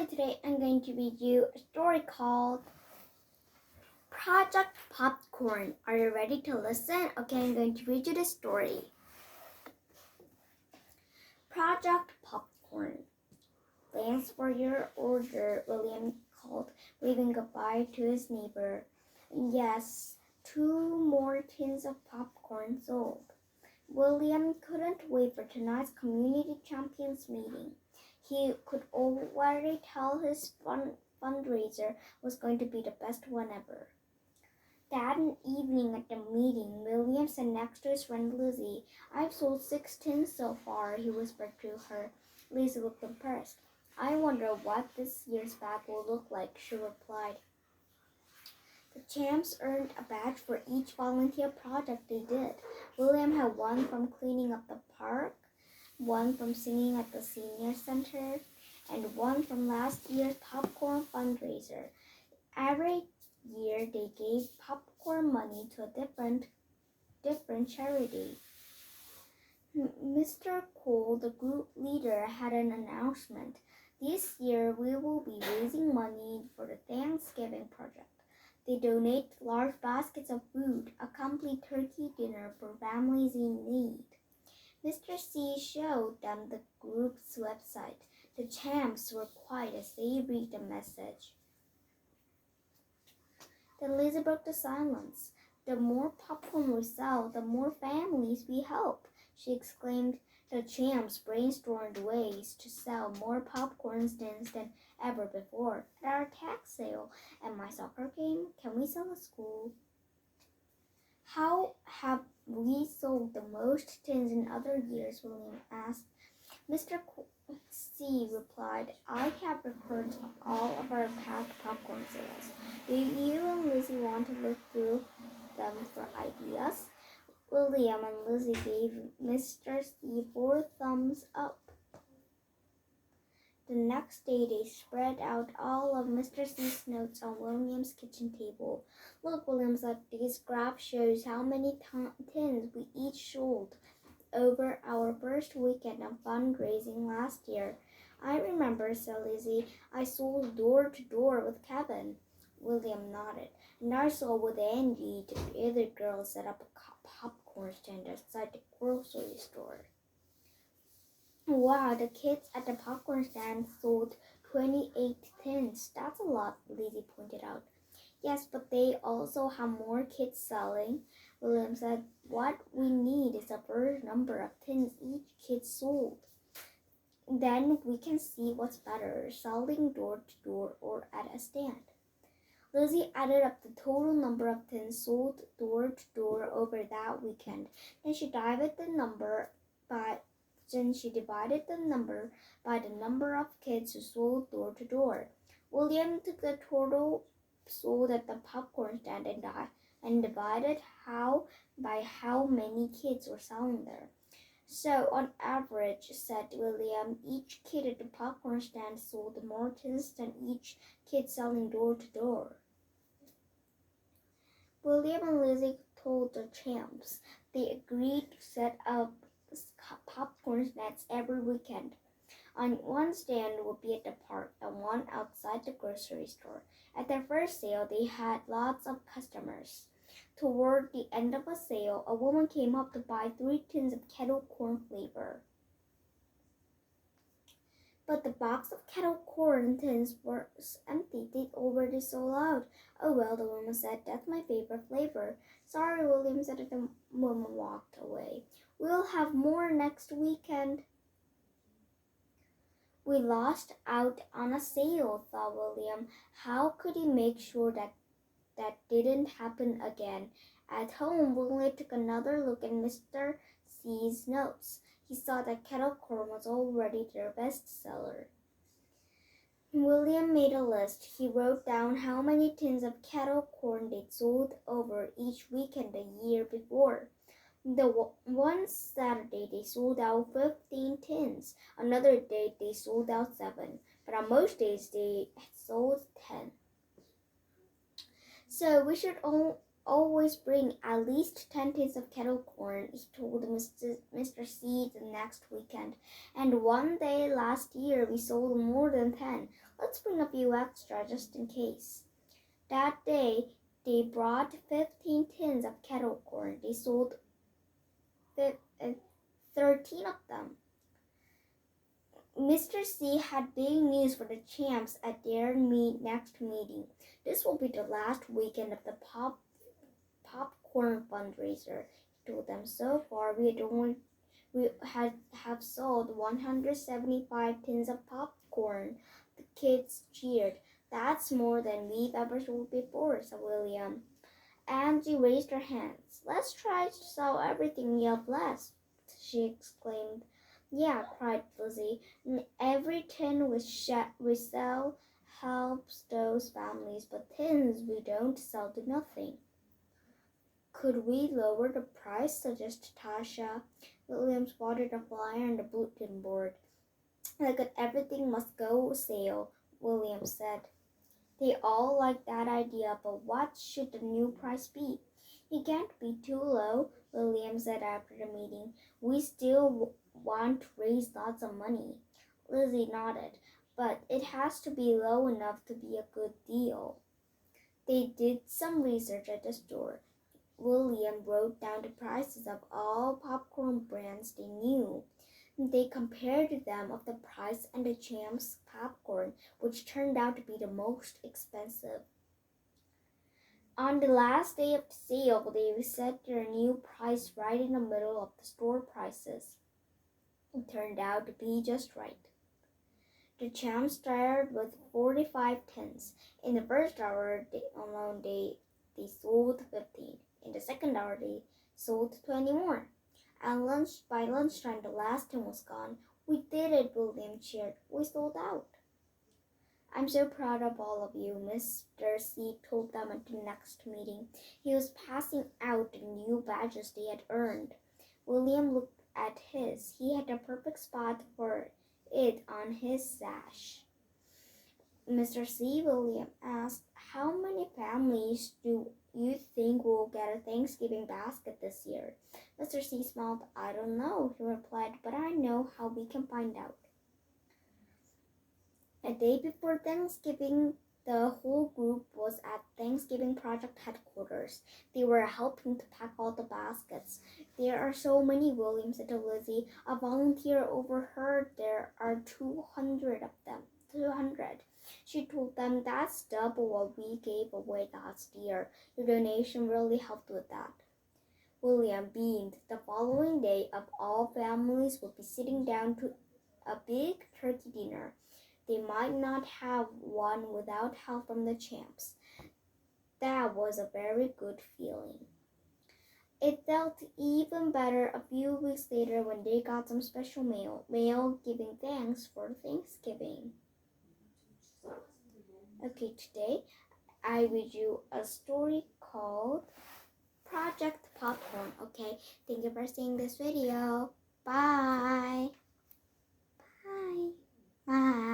today I'm going to read you a story called Project Popcorn. Are you ready to listen? Okay, I'm going to read you the story. Project Popcorn. Thanks for your order, William called, waving goodbye to his neighbor. Yes, 2 more tins of popcorn sold. William couldn't wait for tonight's community champions meeting. He could already tell his fundraiser was going to be the best one ever. That evening at the meeting, William sat next to his friend Lizzie. I've sold 6 tins so far, he whispered to her. Lizzie looked impressed. I wonder what this year's bag will look like, she replied. The champs earned a badge for each volunteer project they did. William had one from cleaning up the park, one from singing at the senior center, and one from last year's popcorn fundraiser. Every year they gave popcorn money to a different charity. Mr. Cole, the group leader, had an announcement. This year we will be raising money for the Thanksgiving project. They donate large baskets of food, a complete turkey dinner for families in need. Mr. C showed them the group's website. The champs were quiet as they read the message. Then Lizzie broke the silence. The more popcorn we sell, the more families we help, she exclaimed. The champs brainstormed ways to sell more popcorn stands than ever before. At our tax sale and my soccer game, can we sell a school? How have we sold the most tins in other years? William asked. Mr. C replied, I have records of all of our past popcorn sales. Do you and Lizzie want to look through them for ideas? William and Lizzie gave Mr. C 4 thumbs up. The next day they spread out all of Mr. C's notes on William's kitchen table. Look, William said, this graph shows how many tins we each sold over our first weekend of fundraising last year. I remember, said Lizzie. I sold door to door with Kevin. William nodded. And I sold with Angie. The other girls set up a popcorn stand outside the grocery store. Wow, the kids at the popcorn stand sold 28 tins. That's a lot, Lizzie pointed out. Yes, but they also have more kids selling. William said, what we need is a first number of tins each kid sold. Then we can see what's better, selling door to door or at a stand. Lizzie added up the total number of tins sold door to door over that weekend. Then she divided the number by the number of kids who sold door to door. William took the total sold at the popcorn stand and divided by how many kids were selling there. So, on average, said William, each kid at the popcorn stand sold more tins than each kid selling door to door. William and Lizzie told the champs. They agreed to set up popcorn stands every weekend. On one stand would be at the park and one outside the grocery store. At their first sale, they had lots of customers. Toward the end of a sale, a woman came up to buy 3 tins of kettle corn flavor. But the box of kettle corn tins was empty. They'd already sold out. Oh well, the woman said, that's my favorite flavor. Sorry, William said, and the woman walked away. We'll have more next weekend. We lost out on a sale, thought William. How could he make sure that didn't happen again? At home, William took another look at Mr. C's notes. He saw that kettle corn was already their best seller. William made a list. He wrote down how many tins of kettle corn they'd sold over each weekend the year before. One Saturday they sold out 15 tins. Another day they sold out 7. But on most days they sold 10. So we should always bring at least 10 tins of kettle corn, he told Mr. C the next weekend. And one day last year we sold more than 10. Let's bring a few extra just in case. That day they brought 15 tins of kettle corn. They sold 13 of them. Mr. C had big news for the champs at their next meeting. This will be the last weekend of the popcorn fundraiser, he told them. So far, we have sold 175 tins of popcorn. The kids cheered. That's more than we've ever sold before, said William. Angie raised her hands. Let's try to sell everything we have left, she exclaimed. Yeah, cried Lizzie. Every tin we sell helps those families, but tins we don't sell do nothing. Could we lower the price? suggested Tasha. William spotted a flyer on the bulletin board. Look at everything must go sale, William said. They all liked that idea, but what should the new price be? It can't be too low, William said after the meeting. We still want to raise lots of money. Lizzie nodded, but it has to be low enough to be a good deal. They did some research at the store. William wrote down the prices of all popcorn brands they knew. They compared them of the price and the Champs popcorn, which turned out to be the most expensive. On the last day of the sale, they set their new price right in the middle of the store prices. It turned out to be just right. The Champs started with 45 tins. In the first hour alone, they sold 15. In the second hour, they sold 20 more. By lunchtime, the last tin was gone. We did it, William cheered. We sold out. I'm so proud of all of you, Mr. C told them at the next meeting. He was passing out the new badges they had earned. William looked at his. He had a perfect spot for it on his sash. Mr. C. William asked, how many families do you think will get a Thanksgiving basket this year? Mr. C smiled. I don't know, he replied, but I know how we can find out. A day before Thanksgiving, the whole group was at Thanksgiving Project headquarters. They were helping to pack all the baskets. There are so many, William said to Lizzie. A volunteer overheard there are 200 of them. 200. She told them that's double what we gave away last year. Your donation really helped with that. William beamed. The following day, all families would be sitting down to a big turkey dinner. They might not have one without help from the Champs. That was a very good feeling. It felt even better a few weeks later when they got some special mail giving thanks for Thanksgiving. Okay, today I read you a story called Project Popcorn. Okay, thank you for seeing this video. Bye. Bye. Bye.